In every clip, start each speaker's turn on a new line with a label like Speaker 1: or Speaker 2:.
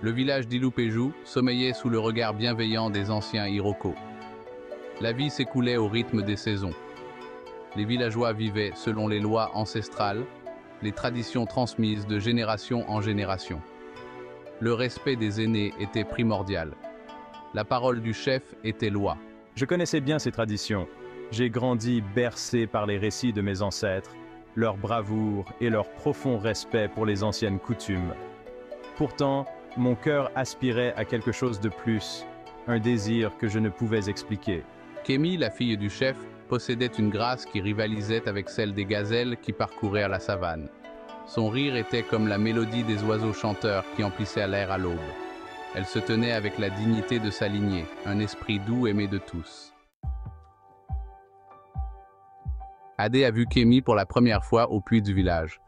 Speaker 1: Le village d'Ilupéju sommeillait sous le regard bienveillant des anciens Iroquois. La vie s'écoulait au rythme des saisons. Les villageois vivaient selon les lois ancestrales, les traditions transmises de génération en génération. Le respect des aînés était primordial. La parole du chef était loi.
Speaker 2: Je connaissais bien ces traditions. J'ai grandi bercé par les récits de mes ancêtres, leur bravoure et leur profond respect pour les anciennes coutumes. Pourtant, mon cœur aspirait à quelque chose de plus, un désir que je ne pouvais expliquer.
Speaker 1: Kémi, la fille du chef, possédait une grâce qui rivalisait avec celle des gazelles qui parcouraient la savane. Son rire était comme la mélodie des oiseaux chanteurs qui emplissaient l'air à l'aube. Elle se tenait avec la dignité de sa lignée, un esprit doux aimé de tous. Adé a vu Kémi pour la première fois au puits du village.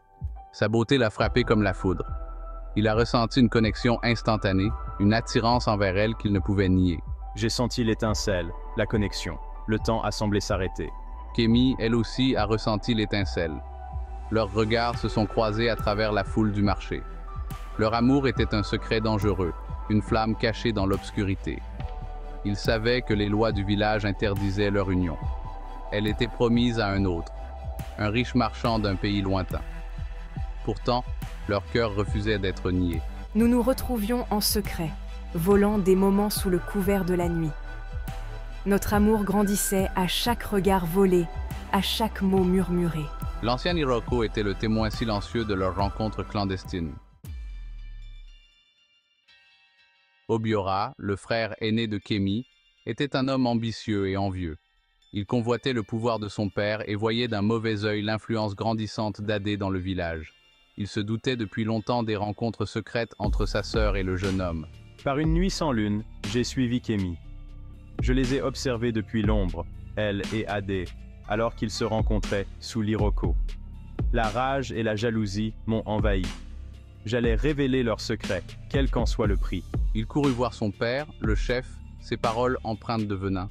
Speaker 1: Sa beauté l'a frappé comme la foudre. Il a ressenti une connexion instantanée, une attirance envers elle qu'il ne pouvait nier.
Speaker 2: J'ai senti l'étincelle, la connexion. Le temps a semblé s'arrêter.
Speaker 1: Kémi, elle aussi, a ressenti l'étincelle. Leurs regards se sont croisés à travers la foule du marché. Leur amour était un secret dangereux, une flamme cachée dans l'obscurité. Ils savaient que les lois du village interdisaient leur union. Elle était promise à un autre, un riche marchand d'un pays lointain. Pourtant, leur cœur refusait d'être nié.
Speaker 3: Nous nous retrouvions en secret, volant des moments sous le couvert de la nuit. Notre amour grandissait à chaque regard volé, à chaque mot murmuré.
Speaker 1: L'ancien Iroquois était le témoin silencieux de leur rencontre clandestine. Obiora, le frère aîné de Kémi, était un homme ambitieux et envieux. Il convoitait le pouvoir de son père et voyait d'un mauvais œil l'influence grandissante d'Adé dans le village. Il se doutait depuis longtemps des rencontres secrètes entre sa sœur et le jeune homme.
Speaker 2: Par une nuit sans lune, j'ai suivi Kémi. Je les ai observés depuis l'ombre, elle et Adé, alors qu'ils se rencontraient sous l'Iroko. La rage et la jalousie m'ont envahi. J'allais révéler leurs secrets, quel qu'en soit le prix.
Speaker 1: Il courut voir son père, le chef, ses paroles empreintes de venin.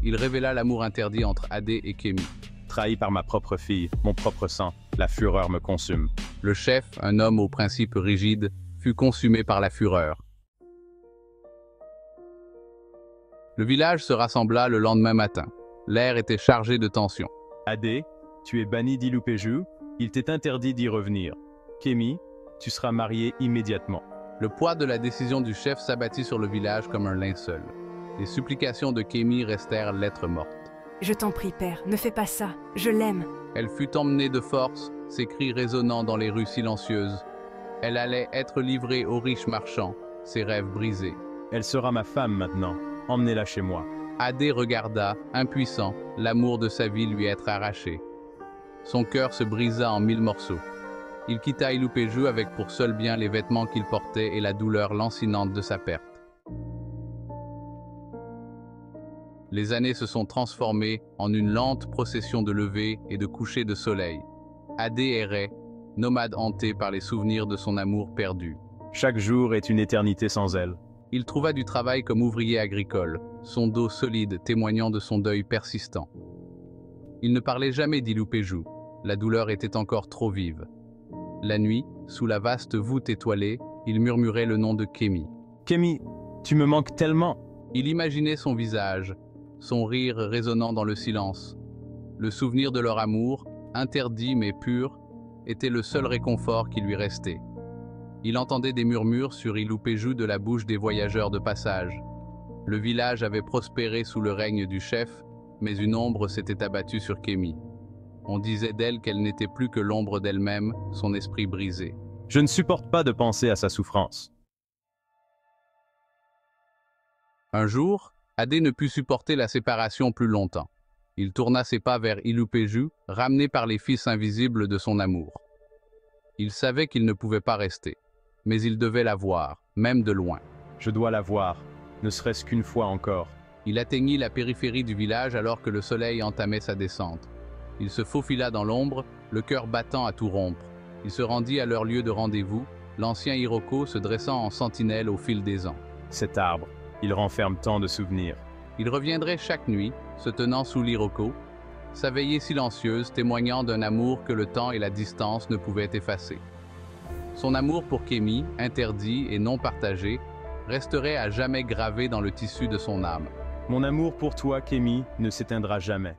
Speaker 1: Il révéla l'amour interdit entre Adé et Kémi.
Speaker 2: Trahi par ma propre fille, mon propre sang, la fureur me consume.
Speaker 1: Le chef, un homme aux principes rigides, fut consumé par la fureur. Le village se rassembla le lendemain matin. L'air était chargé de tension.
Speaker 2: Adé, tu es banni d'Ilupéju, il t'est interdit d'y revenir. Kémi, tu seras marié immédiatement.
Speaker 1: Le poids de la décision du chef s'abattit sur le village comme un linceul. Les supplications de Kémi restèrent lettres mortes.
Speaker 3: Je t'en prie, père, ne fais pas ça, je l'aime.
Speaker 1: Elle fut emmenée de force, ses cris résonnant dans les rues silencieuses. Elle allait être livrée aux riches marchands, ses rêves brisés.
Speaker 2: Elle sera ma femme maintenant, emmenez-la chez moi.
Speaker 1: Adé regarda, impuissant, l'amour de sa vie lui être arraché. Son cœur se brisa en 1000 morceaux. Il quitta Ilupéju avec pour seul bien les vêtements qu'il portait et la douleur lancinante de sa perte. Les années se sont transformées en une lente procession de lever et de coucher de soleil. Adé errait, nomade hanté par les souvenirs de son amour perdu.
Speaker 2: Chaque jour est une éternité sans elle.
Speaker 1: Il trouva du travail comme ouvrier agricole, son dos solide témoignant de son deuil persistant. Il ne parlait jamais d'Ilupéju, la douleur était encore trop vive. La nuit, sous la vaste voûte étoilée, il murmurait le nom de Kémi.
Speaker 2: Kémi, tu me manques tellement.
Speaker 1: Il imaginait son visage, son rire résonnant dans le silence. Le souvenir de leur amour, interdit mais pur, était le seul réconfort qui lui restait. Il entendait des murmures sur Ilupéju de la bouche des voyageurs de passage. Le village avait prospéré sous le règne du chef, mais une ombre s'était abattue sur Kémi. On disait d'elle qu'elle n'était plus que l'ombre d'elle-même, son esprit brisé.
Speaker 2: Je ne supporte pas de penser à sa souffrance.
Speaker 1: Un jour, Adé ne put supporter la séparation plus longtemps. Il tourna ses pas vers Ilupéju, ramené par les fils invisibles de son amour. Il savait qu'il ne pouvait pas rester, mais il devait la voir, même de loin.
Speaker 2: Je dois la voir, ne serait-ce qu'une fois encore.
Speaker 1: Il atteignit la périphérie du village alors que le soleil entamait sa descente. Il se faufila dans l'ombre, le cœur battant à tout rompre. Il se rendit à leur lieu de rendez-vous, l'ancien Iroquois se dressant en sentinelle au fil des ans.
Speaker 2: Cet arbre, il renferme tant de souvenirs.
Speaker 1: Il reviendrait chaque nuit, se tenant sous l'Iroquois, sa veillée silencieuse témoignant d'un amour que le temps et la distance ne pouvaient effacer. Son amour pour Kémy, interdit et non partagé, resterait à jamais gravé dans le tissu de son âme.
Speaker 2: Mon amour pour toi, Kémy, ne s'éteindra jamais.